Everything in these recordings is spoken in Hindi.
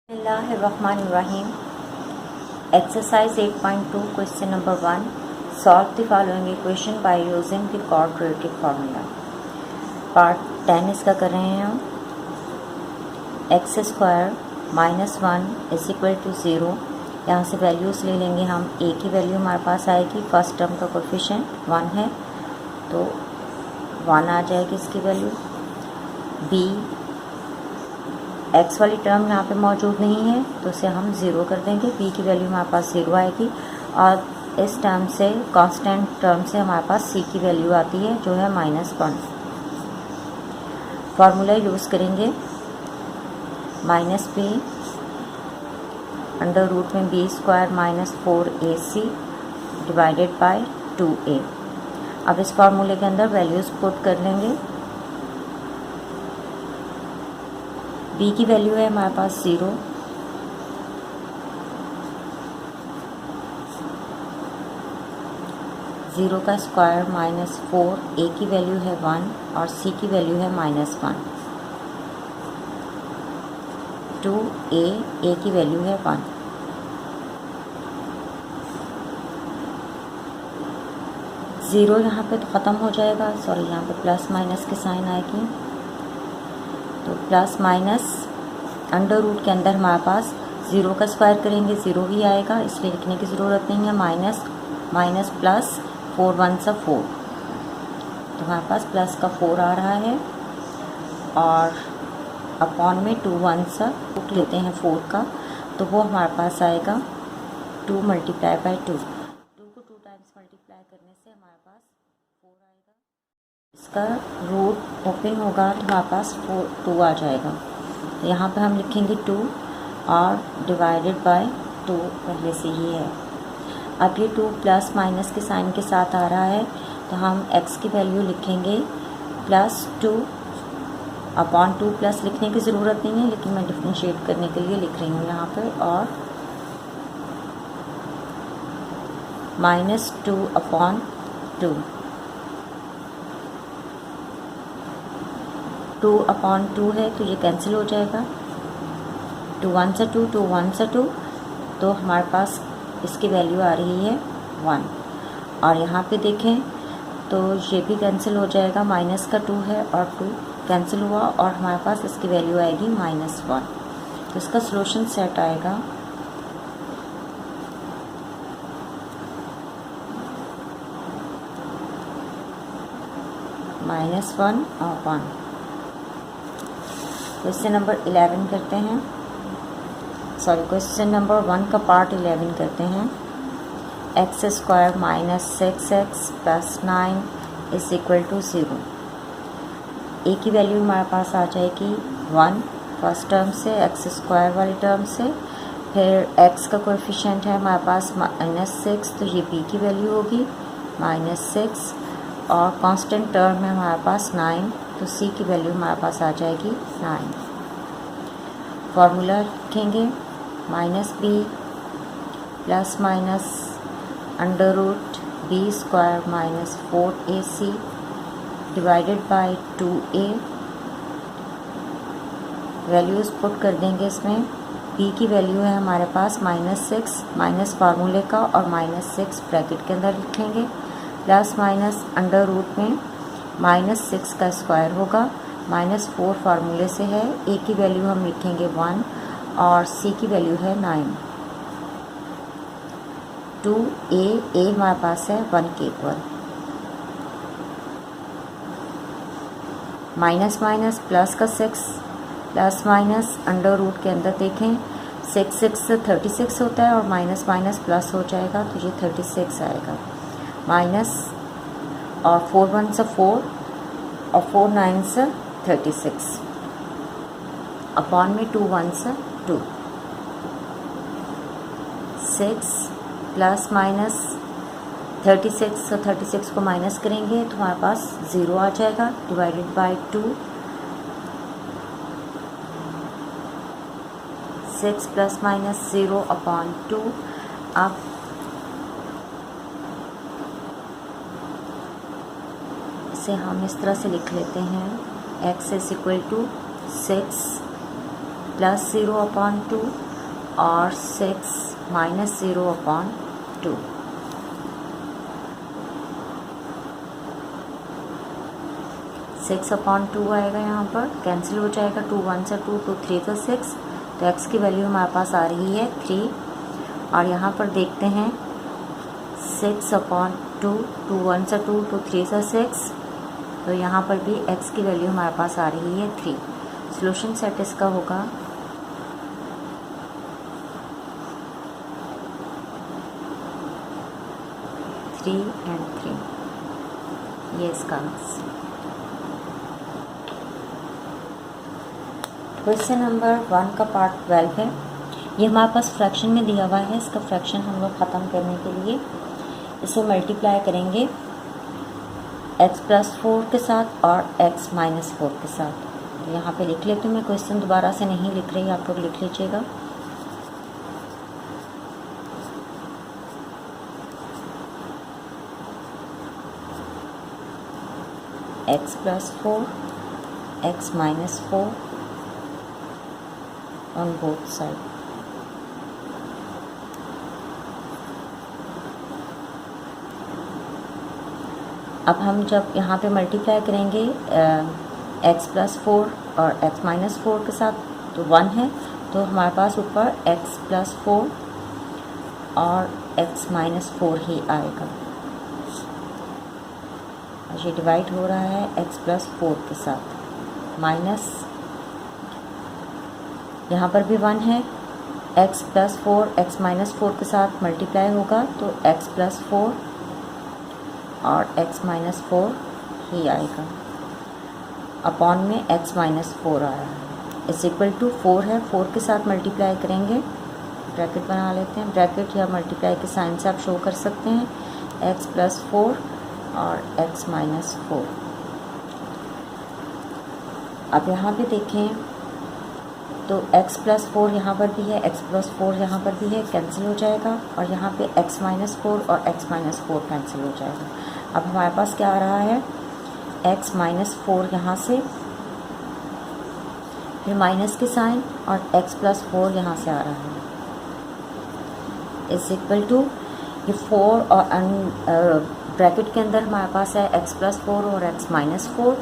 Bismillahirrahmanirrahim. Exercise 8.2 question number 1. Solve the following equation by using the quadratic formula. Part 10 इसका कर रहे हैं हम. x square minus 1 is equal to 0. यहाँ से वैल्यूज़ ले लेंगे हम. a की वैल्यू हमारे पास आएगी. फर्स्ट टर्म का कोफिशिएंट 1 है तो 1 आ जाएगी इसकी वैल्यू. b x वाली टर्म यहाँ पे मौजूद नहीं है तो उसे हम ज़ीरो कर देंगे. b की वैल्यू हमारे पास 0 आएगी और इस टर्म से कांस्टेंट टर्म से हमारे पास c की वैल्यू आती है जो है -1. फार्मूला यूज़ करेंगे. -b अंडर रूट में b square -4ac divided by 2a. अब इस फार्मूले के अंदर वैल्यूज़ पुट कर लेंगे. b की वैल्यू है हमारे पास 0. ज़ीरो का स्क्वायर -4. a की वैल्यू है 1 और c की वैल्यू है -1. 2a a की वैल्यू है 1. ज़ीरो यहाँ पे तो ख़त्म हो जाएगा. सॉरी, यहाँ पे प्लस माइनस के साइन आएगी तो प्लस माइनस अंडर रूट के अंदर हमारे पास 0 का स्क्वायर करेंगे 0 ही आएगा, इसलिए लिखने की ज़रूरत नहीं है. माइनस माइनस प्लस 4 1 सा 4 तो हमारे पास प्लस का 4 आ रहा है और अपॉन में 2 1 सा रूट लेते हैं 4 का तो वो हमारे पास आएगा 2 मल्टीप्लाई बाय 2. 2 को 2 टाइम्स मल्टीप्लाई करने से हमारे पास 4 आएगा. इसका रूट ओपन होगा तो हमारे पास 2 आ जाएगा. तो यहाँ पे हम लिखेंगे 2 और डिवाइडेड बाय 2 पहले से ही है. अब ये 2 प्लस माइनस के साइन के साथ आ रहा है तो हम x की वैल्यू लिखेंगे +2 अपॉन 2. प्लस लिखने की ज़रूरत नहीं है लेकिन मैं डिफ्रेंशिएट करने के लिए लिख रही हूँ यहाँ पे. और -2 अपॉन 2. 2 अपॉन 2 है तो ये कैंसिल हो जाएगा. 2 1 सा 2 2 1 सा 2 तो हमारे पास इसकी वैल्यू आ रही है 1. और यहाँ पे देखें तो ये भी कैंसिल हो जाएगा. माइनस का 2 है और 2 कैंसिल हुआ और हमारे पास इसकी वैल्यू आएगी -1. तो इसका सॉल्यूशन सेट आएगा -1 और 1. क्वेश्चन नंबर 11 करते हैं. सॉरी, क्वेश्चन नंबर 1 का पार्ट 11 करते हैं. x square -6x + 9 is equal to 0. a की वैल्यू हमारे पास आ जाएगी 1 फर्स्ट टर्म से, x स्क्वायर वाली टर्म से. फिर x का कोएफिशिएंट है हमारे पास -6 तो ये b की वैल्यू होगी -6. और कांस्टेंट टर्म है हमारे पास 9 तो c की वैल्यू हमारे पास आ जाएगी 9. फार्मूला लिखेंगे -b plus minus under root b square -4ac divided by 2a. Values put कर देंगे इसमें. b की वैल्यू है हमारे पास -6 माइनस फार्मूले का और -6 ब्रैकेट के अंदर लिखेंगे. प्लस माइनस अंडर रूट में -6 का स्क्वायर होगा. -4 फार्मूले से है. a की वैल्यू हम लिखेंगे 1 और c की वैल्यू है 9. 2a हमारे पास है 1 के इक्वल. माइनस माइनस प्लस का 6 प्लस माइनस अंडर रूट के अंदर देखें 6 6 से 36 होता है और माइनस माइनस प्लस हो जाएगा तो ये 36 आएगा. माइनस और 4 1 से 4 और 4 9 से 36 अपॉन में 2 1 से 2. 6 प्लस माइनस 36 से 36 को माइनस करेंगे तो हमारे पास 0 आ जाएगा divided by 2. 6 plus minus 0 upon 2. अब इसे हम इस तरह से लिख लेते हैं x is equal to 6 plus 0/2 और 6 माइनस 0/2। सिक्स अपॉन टू आएगा, यहाँ पर कैंसिल हो जाएगा, 2 1 से 2, 2 3 से 6, तो x की वैल्यू हमारे पास आ रही है 3। और यहाँ पर देखते हैं 6/2, 2 1 से 2, 2 3 से 6, तो यहाँ पर भी x की वैल्यू हमारे पास आ रही है 3। सॉल्यूशन सेट इसका होगा 3 और 3, ये इसका आंसर। क्वेश्चन नंबर 1 का पार्ट 12 है। ये हमारे पास फ्रैक्शन में दिया हुआ है। इसका फ्रैक्शन हम लोग ख़त्म करने के लिए इसे मल्टीप्लाई करेंगे x + 4 के साथ और x - 4 के साथ। तो यहाँ पे लिख लेती हूँ मैं, क्वेश्चन दोबारा से नहीं लिख रही, आप लोग लिख लीजिएगा। x + 4, x - 4 on both side। अब हम जब यहाँ पे मल्टीप्लाई करेंगे x + 4 और x - 4 के साथ, तो 1 है, तो हमारे पास ऊपर x + 4 और x - 4 ही आएगा। ये डिवाइड हो रहा है x + 4 के साथ, माइनस यहाँ पर भी 1 है, x + 4 x - 4 के साथ मल्टीप्लाई होगा, तो x + 4 और x - 4 ही आएगा, अपॉन में x - 4 आया है, इस इक्वल टू 4 है, 4 के साथ मल्टीप्लाई करेंगे, ब्रैकेट बना लेते हैं, ब्रैकेट या मल्टीप्लाई के साइन से आप शो कर सकते हैं, x + 4 और x - 4। अब यहाँ पे देखें तो x + 4 यहाँ पर भी है, x + 4 यहाँ पर भी है, कैंसिल हो जाएगा, और यहाँ पे x - 4 और x - 4 कैंसिल हो जाएगा। अब हमारे पास क्या आ रहा है, x - 4 यहाँ से, फिर माइनस के साइन, और x + 4 यहाँ से आ रहा है, इस इक्वल टू ये 4 और ब्रैकेट के अंदर हमारे पास है x + 4 और x - 4।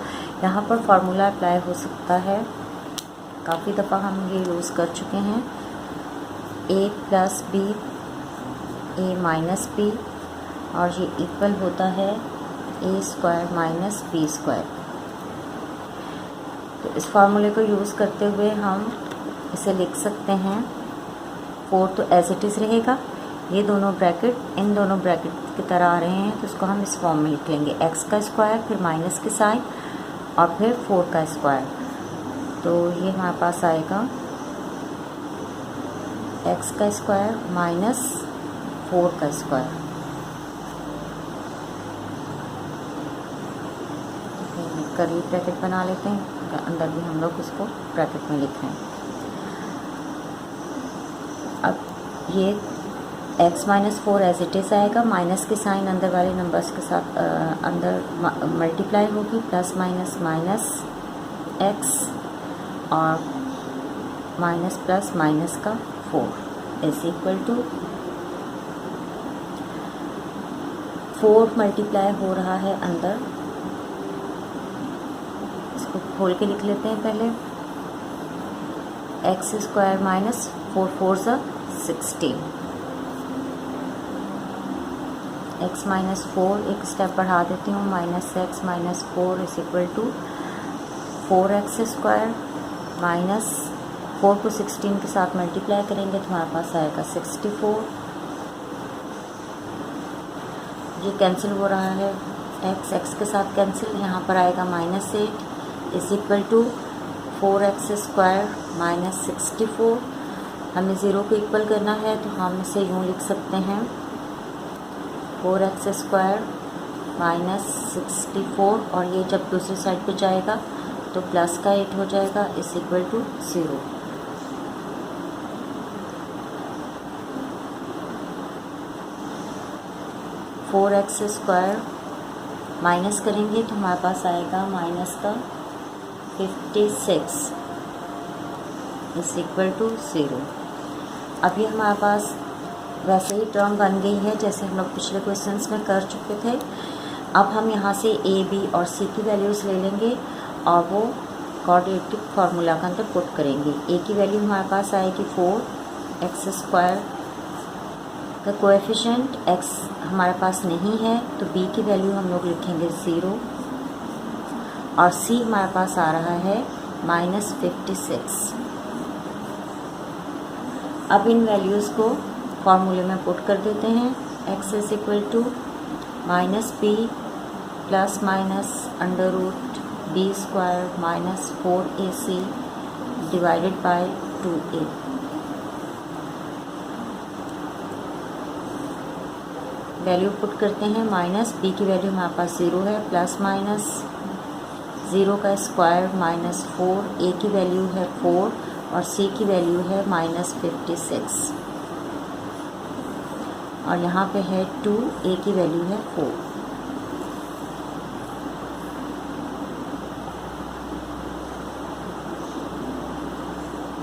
यहाँ पर फार्मूला अप्लाई हो सकता है, काफ़ी दफ़ा हम ये यूज़ कर चुके हैं, a + b a - b, और ये इक्वल होता है a² - b²। तो इस फार्मूले को यूज़ करते हुए हम इसे लिख सकते हैं, 4 तो एज इट इज़ रहेगा, ये दोनों ब्रैकेट इन दोनों ब्रैकेट की तरह आ रहे हैं, तो इसको हम इस फॉर्म में लिख लेंगे, x का स्क्वायर, फिर माइनस के साइन, और फिर 4 का स्क्वायर। तो ये हमारे पास आएगा x का स्क्वायर माइनस 4 का स्क्वायर। कर्ली ब्रैकेट बना लेते हैं, अंदर भी हम लोग इसको ब्रैकेट में लिख रहे हैं। अब ये x - 4 एज इट इज़ आएगा, माइनस के साइन अंदर वाले नंबर्स के साथ अंदर मल्टीप्लाई होगी, प्लस माइनस माइनस x और माइनस प्लस माइनस का 4 इज इक्वल टू 4 मल्टीप्लाई हो रहा है अंदर, इसको खोल के लिख लेते हैं पहले, x² माइनस 4 4 16, x - 4 एक स्टेप बढ़ा देती हूँ, -x - 4 is equal to 4x² minus 4 को 16 के साथ मल्टीप्लाई करेंगे तो हमारे पास आएगा 64। ये कैंसिल हो रहा है, x के साथ कैंसिल, यहाँ पर आएगा -8 is equal to 4x² minus 64। हमें 0 को इक्वल करना है तो हम इसे यूँ लिख सकते हैं, 4x² माइनस 64, और ये जब दूसरी साइड पे जाएगा तो प्लस का 8 हो जाएगा is equal to 0। Four x square minus करेंगे तो हमारे पास आएगा माइनस का 56 इज इक्वल टू 0। अभी हमारे पास वैसे ही टर्म बन गई है जैसे हम लोग पिछले क्वेश्चंस में कर चुके थे। अब हम यहाँ से ए, बी और सी की वैल्यूज़ ले लेंगे और वो क्वाड्रेटिक फार्मूला के अंदर पुट करेंगे। ए की वैल्यू हमारे पास आएगी 4x²। का कोएफिशिएंट x हमारे पास नहीं है तो b की वैल्यू हम लोग लिखेंगे 0 और c हमारे पास आ रहा है -56। अब इन वैल्यूज़ को फॉर्मूले में पुट कर देते हैं। x is equal to -b plus minus under root b² minus 4ac divided by 2a। Value put करते हैं। माइनस b की वैल्यू हमारे पास 0 है, प्लस माइनस 0 का स्क्वायर माइनस 4, a की वैल्यू है 4 और c की वैल्यू है -56 और यहाँ पे है 2, a की वैल्यू है 4।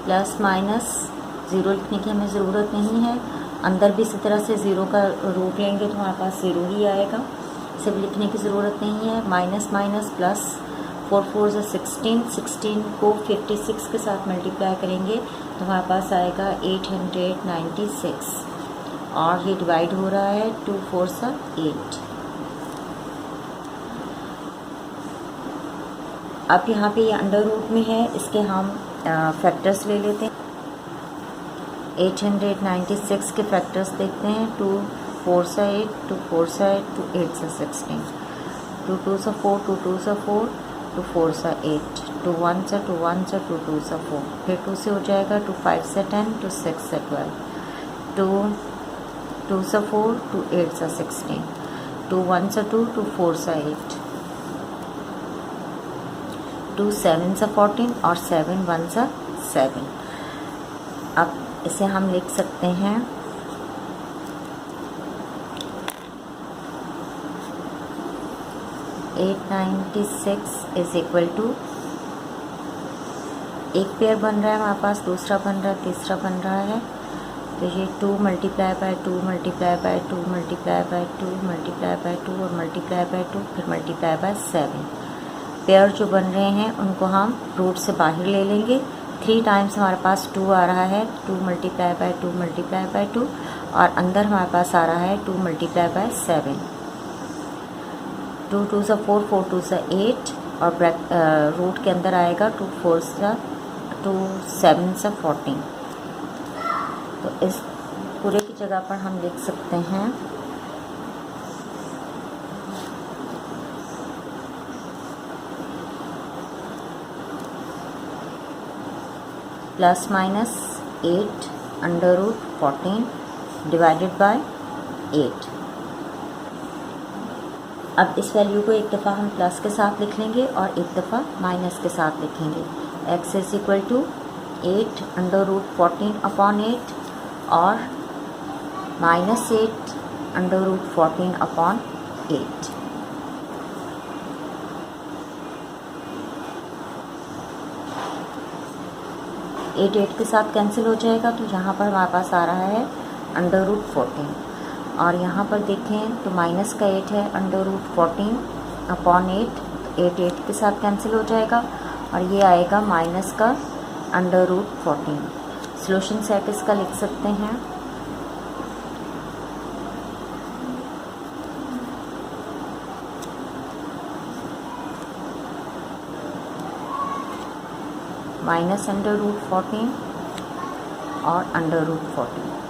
प्लस माइनस 0 लिखने की हमें ज़रूरत नहीं है, अंदर भी इसी तरह से 0 का रूट लेंगे तो हमारे पास 0 ही आएगा, सिर्फ लिखने की ज़रूरत नहीं है। माइनस माइनस प्लस 4 4 से 16 को 56 के साथ मल्टीप्लाई करेंगे तो हमारे पास आएगा 896 और ये डिवाइड हो रहा है 2 4 से 8। अब यहाँ पे ये अंडर रूट में है, इसके हम फैक्टर्स ले लेते हैं। 896 के फैक्टर्स देखते हैं। 2 4 से 8, 2 4 से 8, 2 8 से 16, 2 2 से 4, 2 2 से 4, 2 4 से 8, 2 1 से 2 1 से 2 2 से 4, फिर 2 से हो जाएगा 2 5 से 10, 2 6 से 12, 2 2 से 4, 2 8 से 16, 2 1 से 2, 2 4 से 8, 2 7 से 14 और 7 1 से 7। अब इसे हम लिख सकते हैं 896 इज इक्वल टू, एक पेयर बन रहा है हमारे पास, दूसरा बन रहा है, तीसरा बन रहा है, तो ये 2 multiply by 2 multiply by 2 multiply by 2 multiply by 2 और मल्टीप्लाई बाय 2 फिर मल्टीप्लाई बाय 7। पेयर जो बन रहे हैं उनको हम रूट से बाहर ले लेंगे। 3 टाइम्स हमारे पास 2 आ रहा है, 2 मल्टीप्लाई बाय 2 मल्टीप्लाई बाय 2 और अंदर हमारे पास आ रहा है 2 मल्टीप्लाई बाय 7। 2 2 से 4, 4 2 से 8 और रूट के अंदर आएगा 2 4 से 2 7 से 14। तो इस पूरे की जगह पर हम लिख सकते हैं plus minus 8 under root 14 divided by 8। अब इस वैल्यू को एक दफ़ा हम प्लस के साथ लिख लेंगे और एक दफ़ा माइनस के साथ लिखेंगे। x is equal to 8 under root 14 upon 8 और -8 अंडर रूट 14 अपॉन 8। एट 8 के साथ कैंसिल हो जाएगा तो यहाँ पर हमारे पास आ रहा है अंडर रूट 14 और यहाँ पर देखें तो माइनस का 8 है, अंडर रूट 14 अपॉन 8, 8 8 के साथ कैंसिल हो जाएगा और ये आएगा माइनस का अंडर रूट 14। सॉल्यूशन सेट इसका लिख सकते हैं माइनस अंडर रूट 14 और अंडर रूट 14।